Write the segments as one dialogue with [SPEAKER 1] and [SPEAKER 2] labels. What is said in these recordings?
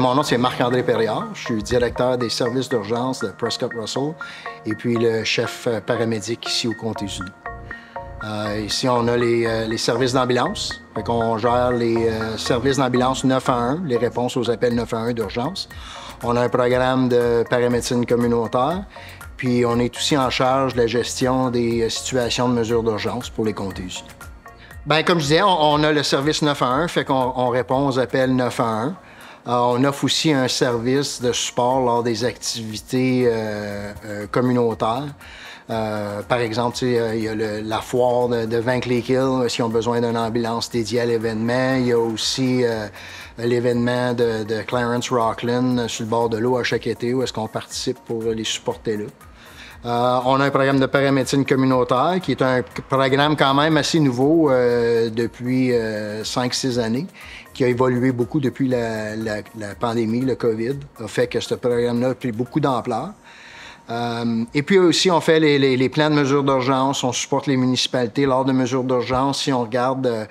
[SPEAKER 1] mon nom, c'est Marc-André Perriard. Je suis directeur des services d'urgence de Prescott Russell et puis le chef paramédic ici au Comtés-Unis. Ici, on a les services d'ambulance. Fait qu'on gère les services d'ambulance 911, les réponses aux appels 911 d'urgence. On a un programme de paramédecine communautaire. Puis on est aussi en charge de la gestion des situations de mesures d'urgence pour les Comtés-Unis. Bien, comme je disais, on a le service 911, fait qu'on répond aux appels 911. On offre aussi un service de support lors des activités communautaires. Par exemple, il y a la foire de Vankleek-Hill, s'ils ont besoin d'une ambulance dédiée à l'événement. Il y a aussi l'événement de Clarence Rockland sur le bord de l'eau à chaque été, où est-ce qu'on participe pour les supporter là. On a un programme de paramédecine communautaire qui est un programme quand même assez nouveau depuis 5-6 années, qui a évolué beaucoup depuis la pandémie, le COVID, a fait que ce programme-là a pris beaucoup d'ampleur. Et puis aussi, on fait les plans de mesures d'urgence, on supporte les municipalités lors de mesures d'urgence. Si on regarde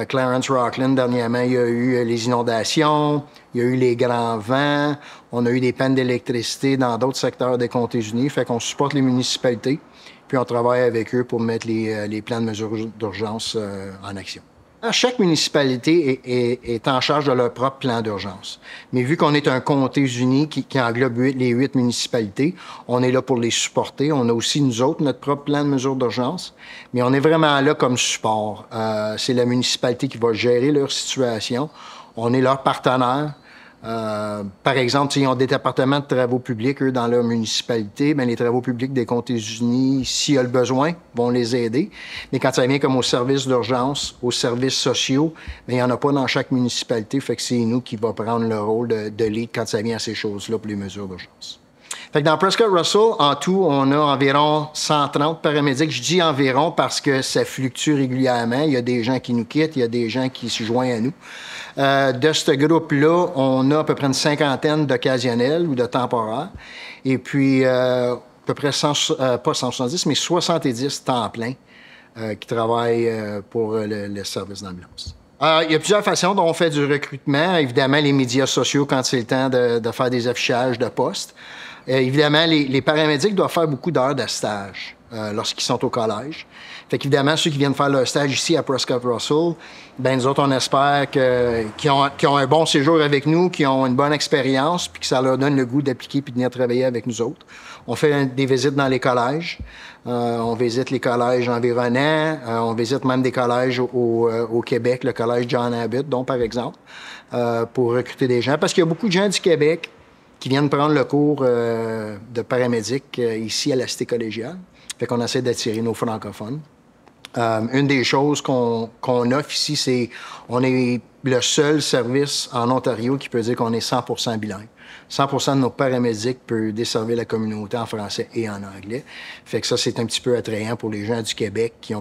[SPEAKER 1] Clarence Rockland, dernièrement, il y a eu les inondations, il y a eu les grands vents, on a eu des pannes d'électricité dans d'autres secteurs des Comtés-Unis. Fait qu'on supporte les municipalités, puis on travaille avec eux pour mettre les plans de mesures d'urgence en action. Chaque municipalité est en charge de leur propre plan d'urgence. Mais vu qu'on est un Comtés-Unis qui englobe les 8 municipalités, on est là pour les supporter. On a aussi, nous autres, notre propre plan de mesures d'urgence. Mais on est vraiment là comme support. C'est la municipalité qui va gérer leur situation. On est leur partenaire. Par exemple, s'ils ont des départements de travaux publics, eux, dans leur municipalité, bien, les travaux publics des Comtés-Unis, s'il y a le besoin, vont les aider. Mais quand ça vient comme aux services d'urgence, aux services sociaux, bien, il n'y en a pas dans chaque municipalité, fait que c'est nous qui va prendre le rôle de lead quand ça vient à ces choses-là pour les mesures d'urgence. Fait que dans Prescott Russell, en tout, on a environ 130 paramédics. Je dis environ parce que ça fluctue régulièrement. Il y a des gens qui nous quittent, il y a des gens qui se joignent à nous. De ce groupe-là, on a à peu près une cinquantaine d'occasionnels ou de temporaires. Et puis, à peu près pas 170, mais 70 temps plein qui travaillent pour le service d'ambulance. Il y a plusieurs façons dont on fait du recrutement. Évidemment, les médias sociaux quand c'est le temps de faire des affichages de postes. Évidemment, les paramédics doivent faire beaucoup d'heures de stage lorsqu'ils sont au collège. Fait qu'évidemment, ceux qui viennent faire leur stage ici à Prescott Russell, ben nous autres, on espère qu'ils ont un bon séjour avec nous, qu'ils ont une bonne expérience, puis que ça leur donne le goût d'appliquer puis de venir travailler avec nous autres. On fait des visites dans les collèges. On visite les collèges environnants. On visite même des collèges au Québec, le collège John Abbott, dont par exemple, pour recruter des gens. Parce qu'il y a beaucoup de gens du Québec qui viennent prendre le cours de paramédic ici à la Cité collégiale. Fait qu'on essaie d'attirer nos francophones. Une des choses qu'on offre ici, c'est on est le seul service en Ontario qui peut dire qu'on est 100% bilingue. 100% de nos paramédics peuvent desservir la communauté en français et en anglais. Fait que ça, c'est un petit peu attrayant pour les gens du Québec qui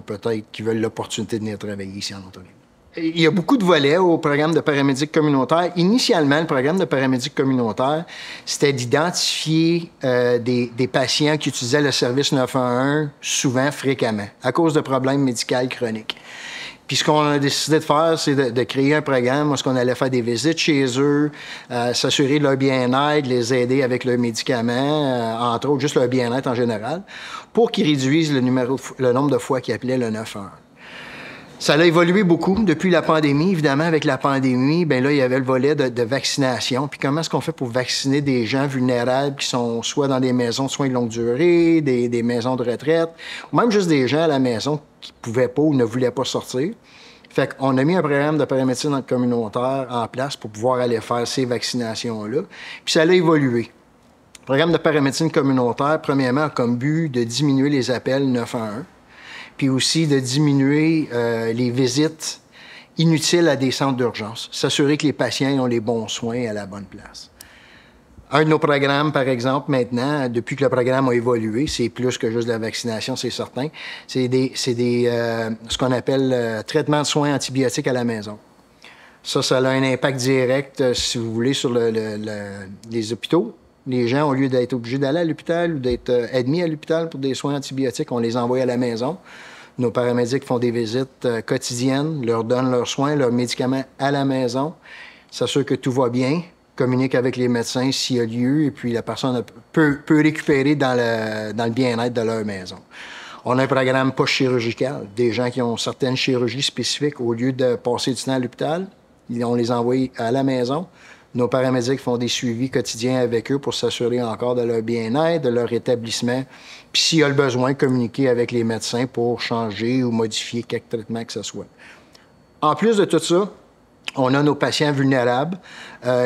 [SPEAKER 1] veulent l'opportunité de venir travailler ici en Ontario. Il y a beaucoup de volets au programme de paramédic communautaire. Initialement, le programme de paramédic communautaire, c'était d'identifier des patients qui utilisaient le service 911 souvent, fréquemment, à cause de problèmes médicaux chroniques. Puis ce qu'on a décidé de faire, c'est de créer un programme où on allait faire des visites chez eux, s'assurer de leur bien-être, les aider avec leurs médicaments, entre autres, juste leur bien-être en général, pour qu'ils réduisent le nombre de fois qu'ils appelaient le 911. Ça a évolué beaucoup depuis la pandémie. Évidemment, avec la pandémie, bien là, il y avait le volet de vaccination. Puis comment est-ce qu'on fait pour vacciner des gens vulnérables qui sont soit dans des maisons de soins de longue durée, des maisons de retraite, ou même juste des gens à la maison qui ne pouvaient pas ou ne voulaient pas sortir. Fait qu'on a mis un programme de paramédecine communautaire en place pour pouvoir aller faire ces vaccinations-là. Puis ça a évolué. Le programme de paramédecine communautaire, premièrement, a comme but de diminuer les appels 911. Puis aussi de diminuer les visites inutiles à des centres d'urgence. S'assurer que les patients ont les bons soins à la bonne place. Un de nos programmes, par exemple, maintenant, depuis que le programme a évolué, c'est plus que juste la vaccination, c'est certain, c'est ce qu'on appelle traitement de soins antibiotiques à la maison. Ça a un impact direct, si vous voulez, sur les hôpitaux. Les gens, au lieu d'être obligés d'aller à l'hôpital ou d'être admis à l'hôpital pour des soins antibiotiques, on les envoie à la maison. Nos paramédics font des visites quotidiennes, leur donnent leurs soins, leurs médicaments à la maison, s'assurent que tout va bien. communique avec les médecins s'il y a lieu, et puis la personne peut récupérer dans le bien-être de leur maison. On a un programme post-chirurgical, des gens qui ont certaines chirurgies spécifiques, au lieu de passer du temps à l'hôpital, on les envoie à la maison. Nos paramédics font des suivis quotidiens avec eux pour s'assurer encore de leur bien-être, de leur établissement. Puis s'il y a le besoin, communiquer avec les médecins pour changer ou modifier quelque traitement que ce soit. En plus de tout ça, on a nos patients vulnérables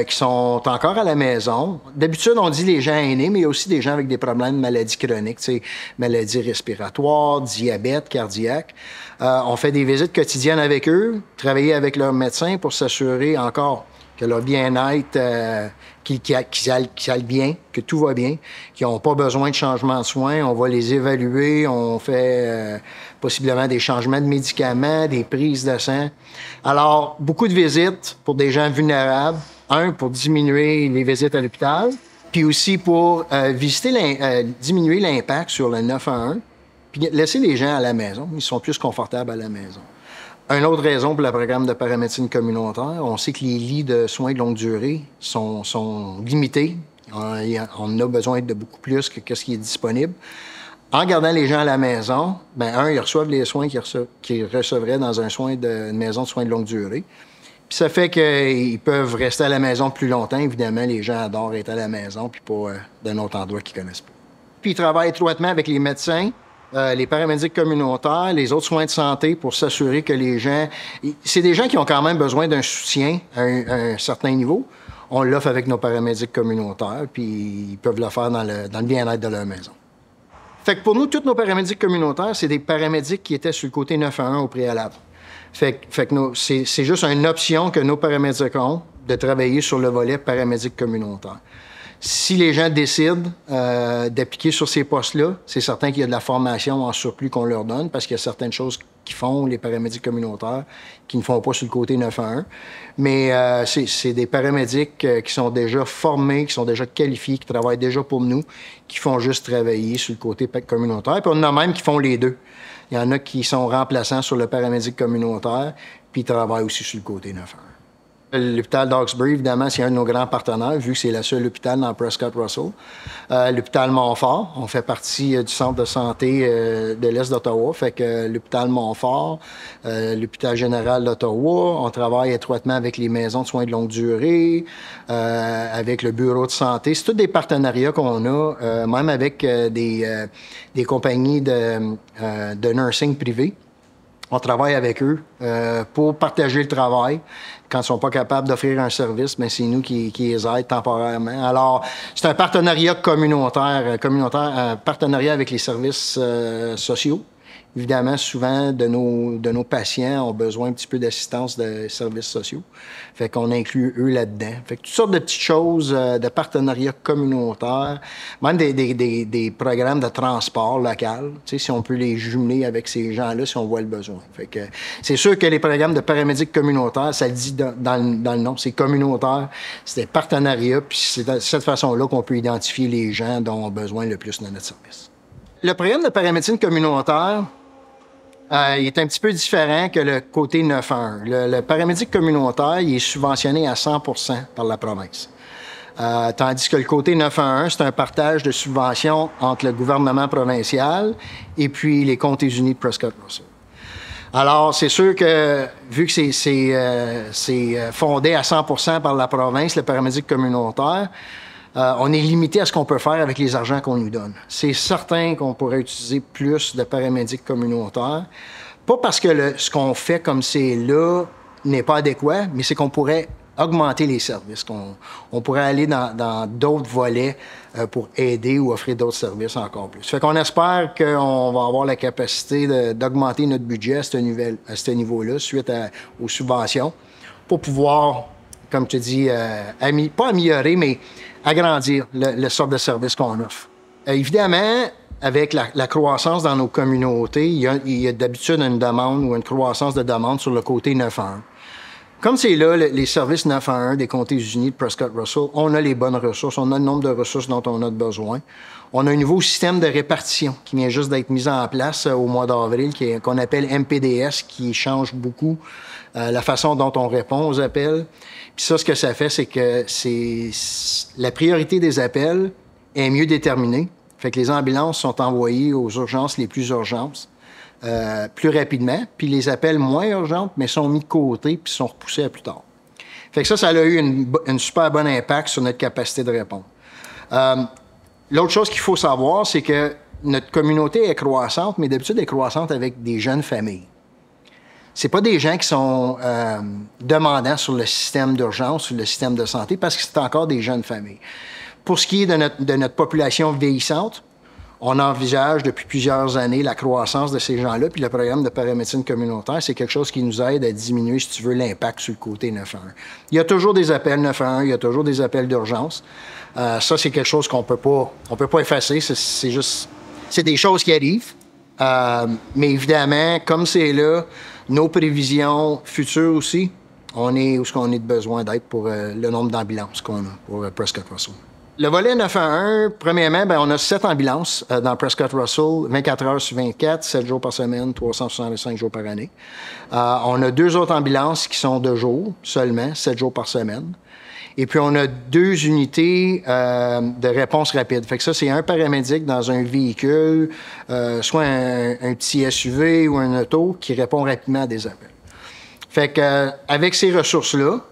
[SPEAKER 1] qui sont encore à la maison. D'habitude, on dit les gens aînés, mais il y a aussi des gens avec des problèmes de maladies chroniques, maladies respiratoires, diabète, cardiaque. On fait des visites quotidiennes avec eux, travailler avec leurs médecins pour s'assurer encore que leur bien-être, qu'ils aillent bien, que tout va bien, qu'ils n'ont pas besoin de changement de soins. On va les évaluer, on fait possiblement des changements de médicaments, des prises de sang. Alors, beaucoup de visites pour des gens vulnérables. Un, pour diminuer les visites à l'hôpital, puis aussi pour diminuer l'impact sur le 911, puis laisser les gens à la maison. Ils sont plus confortables à la maison. Une autre raison pour le programme de paramédecine communautaire, on sait que les lits de soins de longue durée sont limités. On a besoin de beaucoup plus que ce qui est disponible. En gardant les gens à la maison, ils reçoivent les soins qu'ils recevraient dans une maison de soins de longue durée. Puis ça fait qu'ils peuvent rester à la maison plus longtemps. Évidemment, les gens adorent être à la maison, puis pas d'un autre endroit qu'ils connaissent pas. Puis ils travaillent étroitement avec les médecins, les paramédics communautaires, les autres soins de santé pour s'assurer que les gens... C'est des gens qui ont quand même besoin d'un soutien à un certain niveau. On l'offre avec nos paramédics communautaires, puis ils peuvent le faire dans le bien-être de leur maison. Fait que pour nous, tous nos paramédics communautaires, c'est des paramédics qui étaient sur le côté 911 au préalable. Fait que c'est juste une option que nos paramédics ont de travailler sur le volet paramédic communautaire. Si les gens décident d'appliquer sur ces postes-là, c'est certain qu'il y a de la formation en surplus qu'on leur donne parce qu'il y a certaines choses qui font les paramédics communautaires qui ne font pas sur le côté 911. Mais c'est des paramédics qui sont déjà formés, qui sont déjà qualifiés, qui travaillent déjà pour nous, qui font juste travailler sur le côté communautaire. Puis on en a même qui font les deux. Il y en a qui sont remplaçants sur le paramédic communautaire, puis ils travaillent aussi sur le côté 911. L'hôpital d'Hawkesbury, évidemment, c'est un de nos grands partenaires, vu que c'est le seul hôpital dans Prescott Russell. L'hôpital Montfort, on fait partie du centre de santé de l'Est d'Ottawa. Fait que l'hôpital Montfort, l'hôpital général d'Ottawa, on travaille étroitement avec les maisons de soins de longue durée, avec le bureau de santé. C'est tous des partenariats qu'on a, même avec des compagnies de nursing privées. On travaille avec eux pour partager le travail. Quand ils ne sont pas capables d'offrir un service, c'est nous qui les aident temporairement. Alors, c'est un partenariat communautaire, un partenariat avec les services sociaux. Évidemment, souvent, de nos patients ont besoin un petit peu d'assistance de services sociaux. Fait qu'on inclut eux là-dedans. Fait que toutes sortes de petites choses, de partenariats communautaires, même des programmes de transport local, tu sais, si on peut les jumeler avec ces gens-là, si on voit le besoin. Fait que c'est sûr que les programmes de paramédics communautaires, ça le dit dans le nom, c'est communautaire, c'est des partenariats, puis c'est de cette façon-là qu'on peut identifier les gens dont on a besoin le plus de notre service. Le programme de paramédecine communautaire, il est un petit peu différent que le côté 911. Le paramédic communautaire, il est subventionné à 100% par la province. Tandis que le côté 911, c'est un partage de subventions entre le gouvernement provincial et puis les Comtés unis de Prescott Russell. Alors, c'est sûr que, vu que c'est fondé à 100% par la province, le paramédic communautaire, on est limité à ce qu'on peut faire avec les argents qu'on nous donne. C'est certain qu'on pourrait utiliser plus de paramédics communautaires. Pas parce que ce qu'on fait comme c'est là n'est pas adéquat, mais c'est qu'on pourrait augmenter les services. On pourrait aller dans d'autres volets pour aider ou offrir d'autres services encore plus. Fait qu'on espère qu'on va avoir la capacité d'augmenter notre budget à ce niveau-là suite aux subventions pour pouvoir, comme je te dis, pas améliorer, mais agrandir le sort de service qu'on offre. Évidemment, avec la croissance dans nos communautés, il y a d'habitude une demande ou une croissance de demande sur le côté 911. Comme c'est là, les services 911 des Comtés unis de Prescott Russell, on a les bonnes ressources, on a le nombre de ressources dont on a besoin. On a un nouveau système de répartition qui vient juste d'être mis en place au mois d'avril, qu'on appelle MPDS, qui change beaucoup la façon dont on répond aux appels. Puis ça, ce que ça fait, c'est que la priorité des appels est mieux déterminée. Fait que les ambulances sont envoyées aux urgences les plus urgentes plus rapidement, puis les appels moins urgentes, mais sont mis de côté puis sont repoussés à plus tard. Fait que ça a eu une super bon impact sur notre capacité de répondre. L'autre chose qu'il faut savoir, c'est que notre communauté est croissante, mais d'habitude, elle est croissante avec des jeunes familles. C'est pas des gens qui sont demandants sur le système d'urgence, sur le système de santé, parce que c'est encore des jeunes familles. Pour ce qui est de notre population vieillissante, on envisage depuis plusieurs années la croissance de ces gens-là, puis le programme de paramédecine communautaire, c'est quelque chose qui nous aide à diminuer, si tu veux, l'impact sur le côté 911. Il y a toujours des appels 911, il y a toujours des appels d'urgence. Ça, c'est quelque chose qu'on peut pas effacer, c'est des choses qui arrivent. Mais évidemment, comme c'est là, nos prévisions futures aussi, on est où est-ce qu'on est de besoin d'être pour le nombre d'ambulances qu'on a pour Prescott Russell. Le volet 911, premièrement, on a 7 ambulances dans Prescott Russell, 24 heures sur 24, 7 jours par semaine, 365 jours par année. On a 2 autres ambulances qui sont de jour seulement, 7 jours par semaine. Et puis, on a 2 unités de réponse rapide. Fait que ça, c'est un paramédic dans un véhicule, soit un petit SUV ou un auto qui répond rapidement à des appels. Fait que avec ces ressources-là,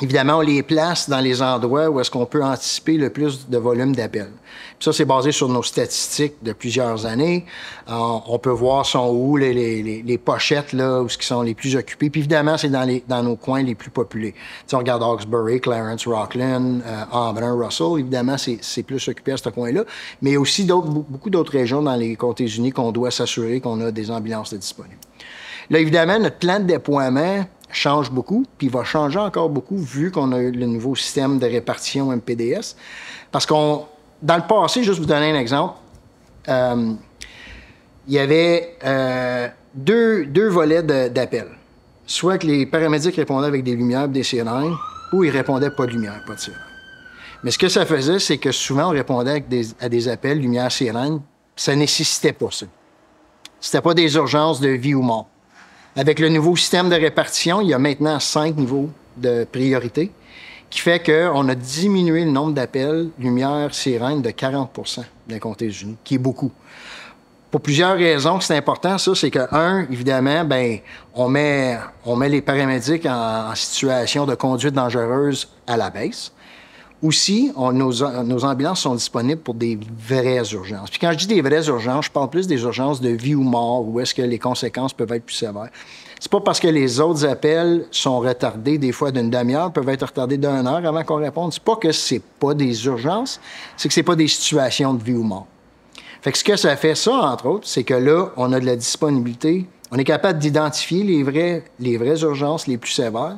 [SPEAKER 1] évidemment, on les place dans les endroits où est-ce qu'on peut anticiper le plus de volume d'appels. Puis ça, c'est basé sur nos statistiques de plusieurs années. On peut voir sont où les pochettes, là, où ce qui sont les plus occupés. Puis évidemment, c'est dans nos coins les plus populés. Si on regarde Hawkesbury, Clarence, Rockland, Embrun, Russell, évidemment, c'est plus occupé à ce coin-là. Mais il y a aussi beaucoup d'autres régions dans les Comtés unis qu'on doit s'assurer qu'on a des ambulances disponibles. Là, évidemment, notre plan de déploiement change beaucoup, puis il va changer encore beaucoup vu qu'on a eu le nouveau système de répartition MPDS. Parce dans le passé, juste vous donner un exemple, il y avait deux volets d'appels. Soit que les paramédics répondaient avec des lumières, des sirènes, ou ils répondaient pas de lumière, pas de sirène. Mais ce que ça faisait, c'est que souvent, on répondait à des appels lumière, sirène, ça nécessitait pas ça. C'était pas des urgences de vie ou mort. Avec le nouveau système de répartition, il y a maintenant 5 niveaux de priorité, qui fait qu'on a diminué le nombre d'appels lumière, sirène de 40 % dans les Comtés unis, qui est beaucoup. Pour plusieurs raisons que c'est important, ça, c'est que, évidemment, on met les paramédics en situation de conduite dangereuse à la baisse. Aussi, nos ambulances sont disponibles pour des vraies urgences. Puis quand je dis des vraies urgences, je parle plus des urgences de vie ou mort, où est-ce que les conséquences peuvent être plus sévères. C'est pas parce que les autres appels sont retardés des fois d'une demi-heure, peuvent être retardés d'1 heure avant qu'on réponde. C'est pas que c'est pas des urgences, c'est que c'est pas des situations de vie ou mort. Fait que ce que ça fait, ça, entre autres, c'est que là, on a de la disponibilité. On est capable d'identifier les vraies urgences les plus sévères,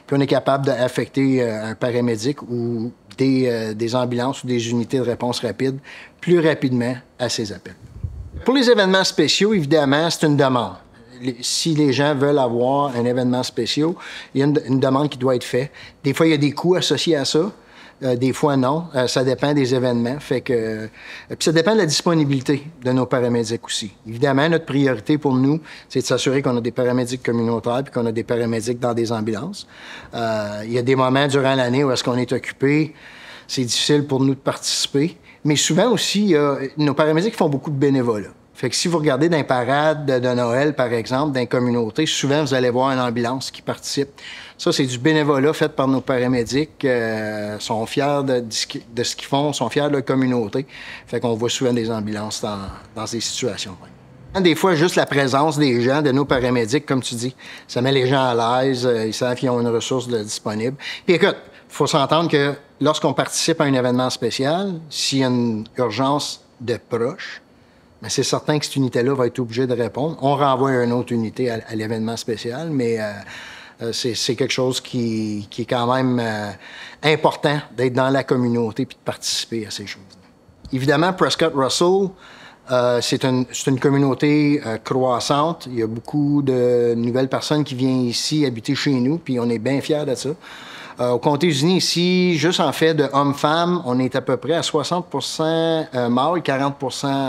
[SPEAKER 1] puis on est capable d'affecter un paramédic ou des ambulances ou des unités de réponse rapide plus rapidement à ces appels. Pour les événements spéciaux, évidemment, c'est une demande. Si les gens veulent avoir un événement spécial, il y a une demande qui doit être faite. Des fois, il y a des coûts associés à ça. Des fois, non. Ça dépend des événements. Puis ça dépend de la disponibilité de nos paramédics aussi. Évidemment, notre priorité pour nous, c'est de s'assurer qu'on a des paramédics communautaires puis qu'on a des paramédics dans des ambulances. Il y a des moments durant l'année où est-ce qu'on est occupé. C'est difficile pour nous de participer. Mais souvent aussi, nos paramédics font beaucoup de bénévolat. Fait que si vous regardez dans les parades de Noël, par exemple, dans les communautés, souvent, vous allez voir une ambulance qui participe. Ça, c'est du bénévolat fait par nos paramédics. Sont fiers de ce qu'ils font, sont fiers de leur communauté. Fait qu'on voit souvent des ambulances dans ces situations. Des fois, juste la présence des gens, de nos paramédics, comme tu dis, ça met les gens à l'aise. Ils savent qu'ils ont une ressource disponible. Puis écoute, il faut s'entendre que lorsqu'on participe à un événement spécial, s'il y a une urgence de proche, mais c'est certain que cette unité-là va être obligée de répondre. On renvoie une autre unité à l'événement spécial, mais c'est quelque chose qui est quand même important d'être dans la communauté puis de participer à ces choses. Évidemment, Prescott Russell, C'est une communauté croissante. Il y a beaucoup de nouvelles personnes qui viennent ici habiter chez nous, puis on est bien fiers de ça. Au Comté-Uni, ici, juste en fait de hommes-femmes, on est à peu près à 60 mâles, 40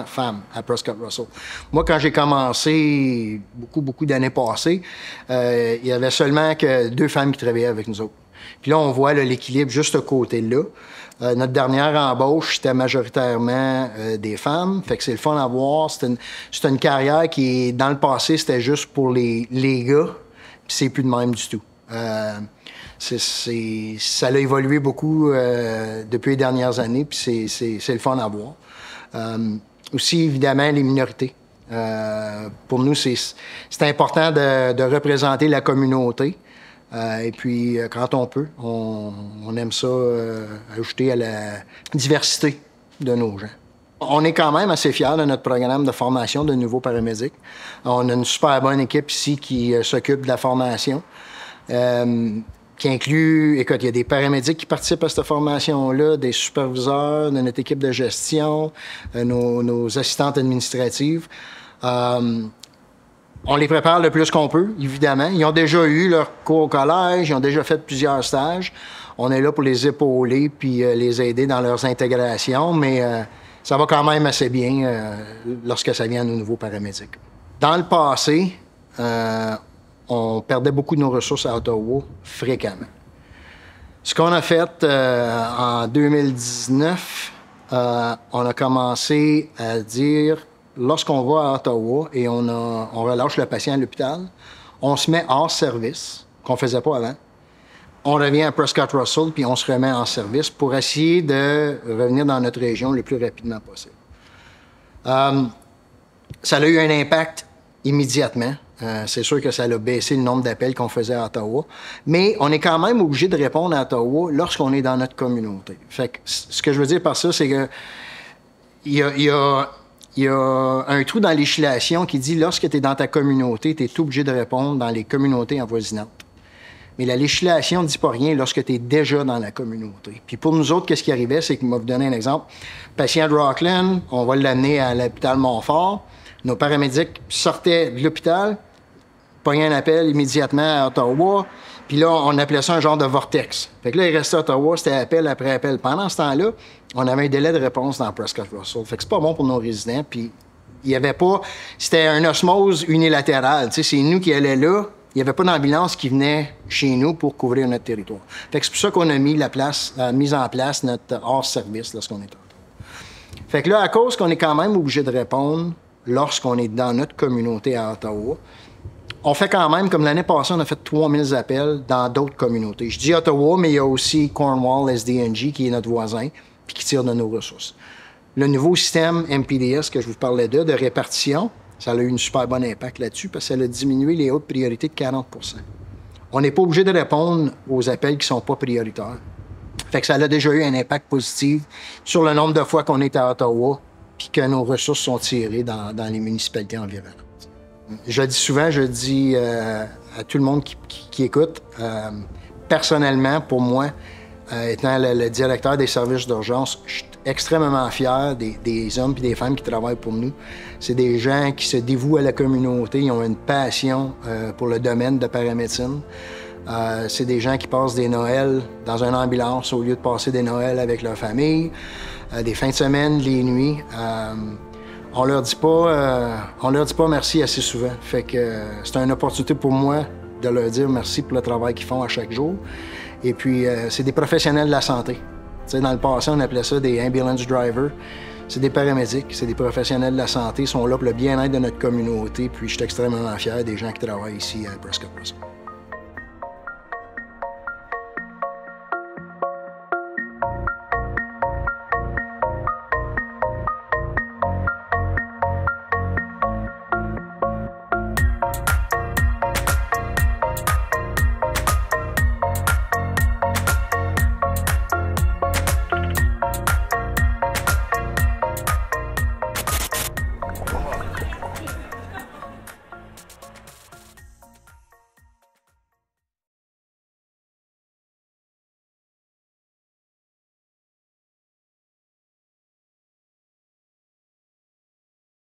[SPEAKER 1] femmes à Prescott Russell. Moi, quand j'ai commencé, beaucoup d'années passées, il y avait seulement que 2 femmes qui travaillaient avec nous autres. Puis là, on voit l'équilibre juste à côté-là. Notre dernière embauche, c'était majoritairement des femmes. Fait que c'est le fun à voir. C'est une carrière qui, dans le passé, c'était juste pour les gars. Puis c'est plus de même du tout. Ça a évolué beaucoup depuis les dernières années. Puis c'est le fun à voir. Aussi, évidemment, les minorités. Pour nous, c'est important de représenter la communauté. Et puis, quand on peut, on aime ça ajouter à la diversité de nos gens. On est quand même assez fiers de notre programme de formation de nouveaux paramédics. On a une super bonne équipe ici qui s'occupe de la formation, qui inclut, écoute, il y a des paramédics qui participent à cette formation-là, des superviseurs de notre équipe de gestion, nos assistantes administratives. On les prépare le plus qu'on peut, évidemment. Ils ont déjà eu leur cours au collège, ils ont déjà fait plusieurs stages. On est là pour les épauler puis les aider dans leurs intégrations, mais ça va quand même assez bien lorsque ça vient à nos nouveaux paramédics. Dans le passé, on perdait beaucoup de nos ressources à Ottawa fréquemment. Ce qu'on a fait en 2019, on a commencé à dire lorsqu'on va à Ottawa et on relâche le patient à l'hôpital, on se met hors service, qu'on ne faisait pas avant. On revient à Prescott Russell, puis on se remet en service pour essayer de revenir dans notre région le plus rapidement possible. Ça a eu un impact immédiatement. C'est sûr que ça a baissé le nombre d'appels qu'on faisait à Ottawa, mais on est quand même obligé de répondre à Ottawa lorsqu'on est dans notre communauté. Fait que ce que je veux dire par ça, c'est que il y a un trou dans la législation qui dit lorsque tu es dans ta communauté, tu es obligé de répondre dans les communautés avoisinantes. Mais la législation ne dit pas rien lorsque tu es déjà dans la communauté. Puis pour nous autres, qu'est-ce qui arrivait? C'est que, je vais vous donner un exemple. Patient de Rockland, on va l'amener à l'hôpital Montfort. Nos paramédics sortaient de l'hôpital, pognaient un appel immédiatement à Ottawa. Puis là, on appelait ça un genre de vortex. Fait que là, il restait à Ottawa, c'était appel après appel. Pendant ce temps-là, on avait un délai de réponse dans Prescott Russell. Fait que c'est pas bon pour nos résidents. Puis il y avait pas... C'était une osmose unilatérale. Tu sais, c'est nous qui allions là. Il n'y avait pas d'ambulance qui venait chez nous pour couvrir notre territoire. Fait que c'est pour ça qu'on a mis en place notre hors-service lorsqu'on est à Ottawa. Fait que là, à cause qu'on est quand même obligé de répondre lorsqu'on est dans notre communauté à Ottawa, on fait quand même, comme l'année passée, on a fait 3000 appels dans d'autres communautés. Je dis Ottawa, mais il y a aussi Cornwall, SDNG, qui est notre voisin, puis qui tire de nos ressources. Le nouveau système MPDS que je vous parlais de répartition, ça a eu un super bon impact là-dessus, parce que ça a diminué les hautes priorités de 40 %. On n'est pas obligé de répondre aux appels qui ne sont pas prioritaires. Fait que ça a déjà eu un impact positif sur le nombre de fois qu'on est à Ottawa, puis que nos ressources sont tirées dans les municipalités environnantes. Je le dis souvent, je le dis à tout le monde qui écoute. Personnellement, pour moi, étant le directeur des services d'urgence, je suis extrêmement fier des hommes et des femmes qui travaillent pour nous. C'est des gens qui se dévouent à la communauté, ils ont une passion pour le domaine de paramédecine. C'est des gens qui passent des Noëls dans une ambulance au lieu de passer des Noëls avec leur famille, des fins de semaine, les nuits. On leur dit pas merci assez souvent. Fait que c'est une opportunité pour moi de leur dire merci pour le travail qu'ils font à chaque jour. Et puis, c'est des professionnels de la santé. Tu sais, dans le passé, on appelait ça des ambulance drivers. C'est des paramédics, c'est des professionnels de la santé. Ils sont là pour le bien-être de notre communauté. Puis, je suis extrêmement fier des gens qui travaillent ici à Prescott Russell.